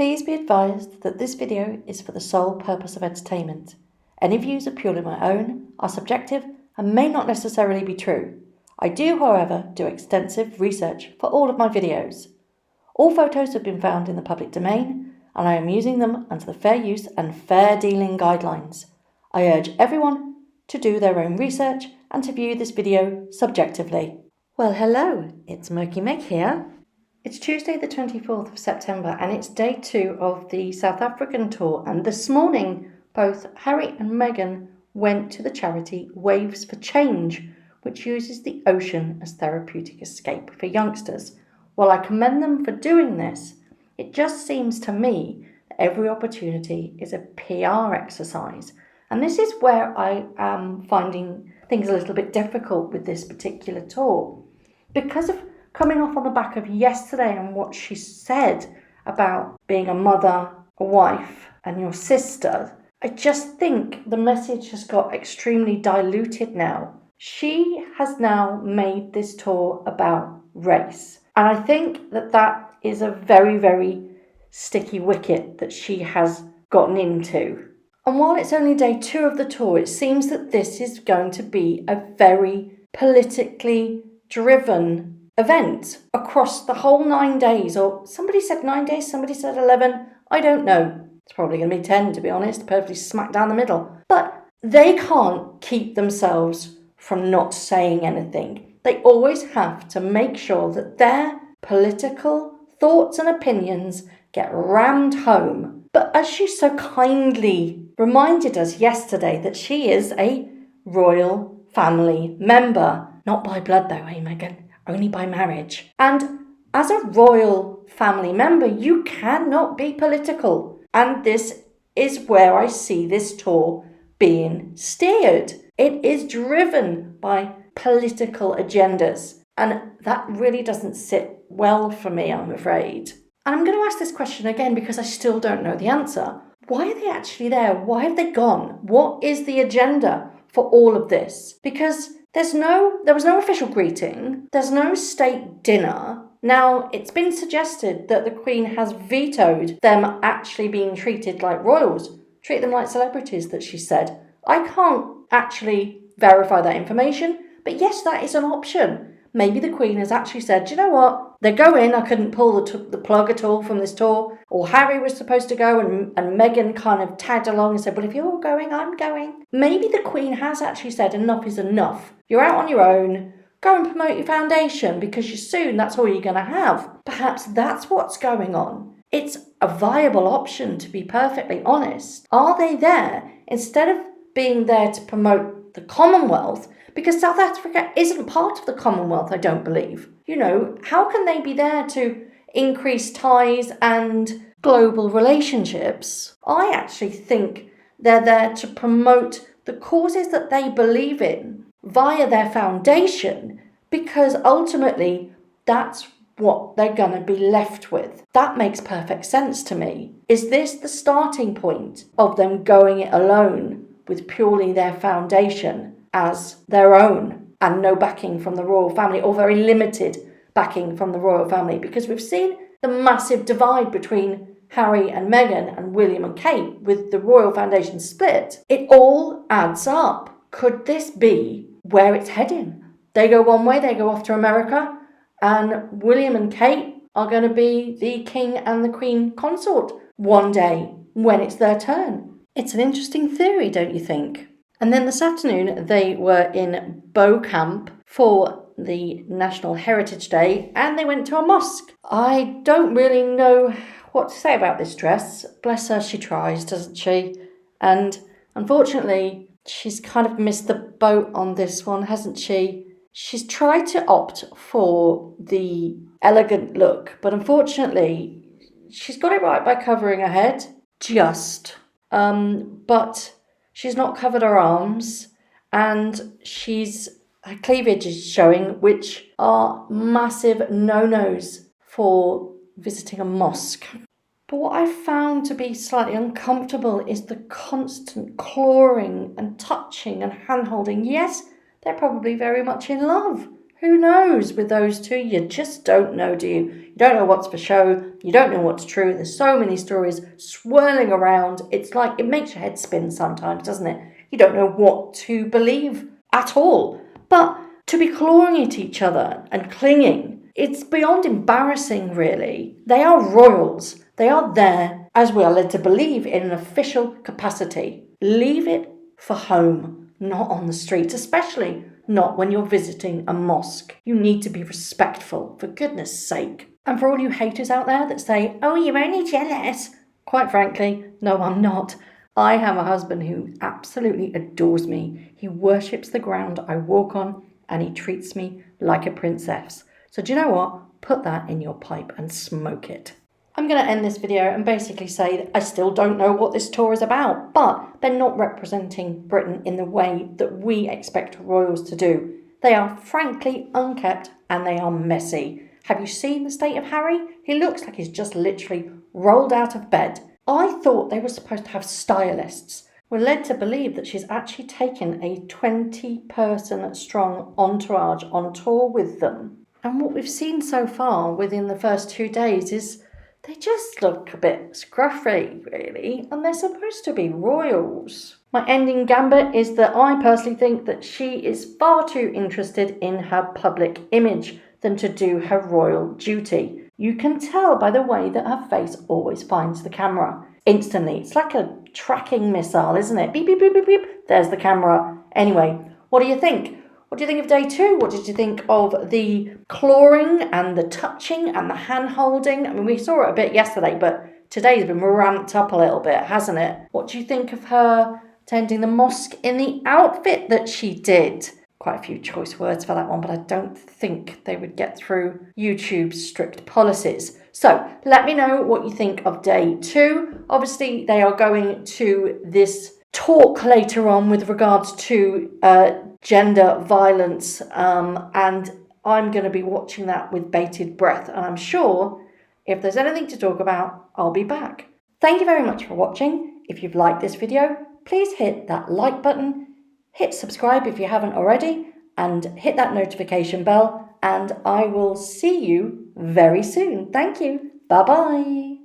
Please be advised that this video is for the sole purpose of entertainment. Any views are purely my own, are subjective, and may not necessarily be true. I do, however, do extensive research for all of my videos. All photos have been found in the public domain, and I am using them under the fair use and fair dealing guidelines. I urge everyone to do their own research and to view this video subjectively. Well, hello, it's Murky Meg here. It's Tuesday the 24th of September and it's day 2 of the South African tour, and this morning both Harry and Meghan went to the charity Waves for Change, which uses the ocean as therapeutic escape for youngsters. While I commend them for doing this, it just seems to me that every opportunity is a PR exercise, and this is where I am finding things a little bit difficult with this particular tour. Because of coming off on the back of yesterday and what she said about being a mother, a wife, and your sister, I just think the message has got extremely diluted now. She has now made this tour about race. And I think that is a very, very sticky wicket that she has gotten into. And while it's only day 2 of the tour, it seems that this is going to be a very politically driven event across the whole 9 days, or somebody said 9 days, somebody said 11, I don't know. It's probably going to be 10, to be honest, perfectly smack down the middle. But they can't keep themselves from not saying anything. They always have to make sure that their political thoughts and opinions get rammed home. But as she so kindly reminded us yesterday, that she is a royal family member. Not by blood though, Meghan? Only by marriage. And as a royal family member, you cannot be political. And this is where I see this tour being steered. It is driven by political agendas. And that really doesn't sit well for me, I'm afraid. And I'm going to ask this question again because I still don't know the answer. Why are they actually there? Why have they gone? What is the agenda for all of this? Because there was no official greeting. There's no state dinner. Now, it's been suggested that the Queen has vetoed them actually being treated like royals. Treat them like celebrities, that she said. I can't actually verify that information, but yes, that is an option. Maybe the Queen has actually said, you know what? They're going. I couldn't pull the plug at all from this tour. Or Harry was supposed to go and Meghan kind of tagged along and said, well, if you're going, I'm going. Maybe the Queen has actually said enough is enough. You're out on your own. Go and promote your foundation because soon that's all you're going to have. Perhaps that's what's going on. It's a viable option, to be perfectly honest. Are they there instead of being there to promote the Commonwealth? Because South Africa isn't part of the Commonwealth, I don't believe. You know, how can they be there to increase ties and global relationships? I actually think they're there to promote the causes that they believe in via their foundation, because ultimately that's what they're going to be left with. That makes perfect sense to me. Is this the starting point of them going it alone with purely their foundation as their own and no backing from the royal family, or very limited backing from the royal family? Because we've seen the massive divide between Harry and Meghan and William and Kate with the royal foundation split. It all adds up. Could this be where it's heading? They go one way, they go off to America, and William and Kate are going to be the king and the queen consort one day when it's their turn. It's an interesting theory, don't you think? And then this afternoon, they were in Bow Camp for the National Heritage Day, and they went to a mosque. I don't really know what to say about this dress. Bless her, she tries, doesn't she? And unfortunately, she's kind of missed the boat on this one, hasn't she? She's tried to opt for the elegant look, but unfortunately, she's got it right by covering her head, just. But she's not covered her arms, and her cleavage is showing, which are massive no-nos for visiting a mosque. But what I found to be slightly uncomfortable is the constant clawing and touching and hand-holding. Yes, they're probably very much in love. Who knows with those two? You just don't know, do you? You don't know what's for show. You don't know what's true. There's so many stories swirling around. It's like, it makes your head spin sometimes, doesn't it? You don't know what to believe at all. But to be clawing at each other and clinging, it's beyond embarrassing, really. They are royals. They are there, as we are led to believe, in an official capacity. Leave it for home, not on the streets, especially not when you're visiting a mosque. You need to be respectful, for goodness sake. And for all you haters out there that say, oh, you're only jealous, quite frankly, no, I'm not. I have a husband who absolutely adores me. He worships the ground I walk on, and he treats me like a princess. So do you know what? Put that in your pipe and smoke it. I'm going to end this video and basically say that I still don't know what this tour is about, but they're not representing Britain in the way that we expect royals to do. They are frankly unkept and they are messy. Have you seen the state of Harry? He looks like he's just literally rolled out of bed. I thought they were supposed to have stylists. We're led to believe that she's actually taken a 20-person strong entourage on tour with them. And what we've seen so far within the first 2 days is they just look a bit scruffy, really, and they're supposed to be royals. My ending gambit is that I personally think that she is far too interested in her public image than to do her royal duty. You can tell by the way that her face always finds the camera instantly. It's like a tracking missile, isn't it? Beep, beep, beep, beep, beep. There's the camera. Anyway, what do you think? What do you think of day 2? What did you think of the clawing and the touching and the hand-holding? I mean, we saw it a bit yesterday, but today's been ramped up a little bit, hasn't it? What do you think of her attending the mosque in the outfit that she did? Quite a few choice words for that one, but I don't think they would get through YouTube's strict policies. So let me know what you think of day 2. Obviously, they are going to this talk later on with regards to gender violence, and I'm going to be watching that with bated breath, and I'm sure if there's anything to talk about, I'll be back. Thank you very much for watching. If you've liked this video, please hit that like button, hit subscribe if you haven't already, and hit that notification bell, and I will see you very soon. Thank you. Bye-bye.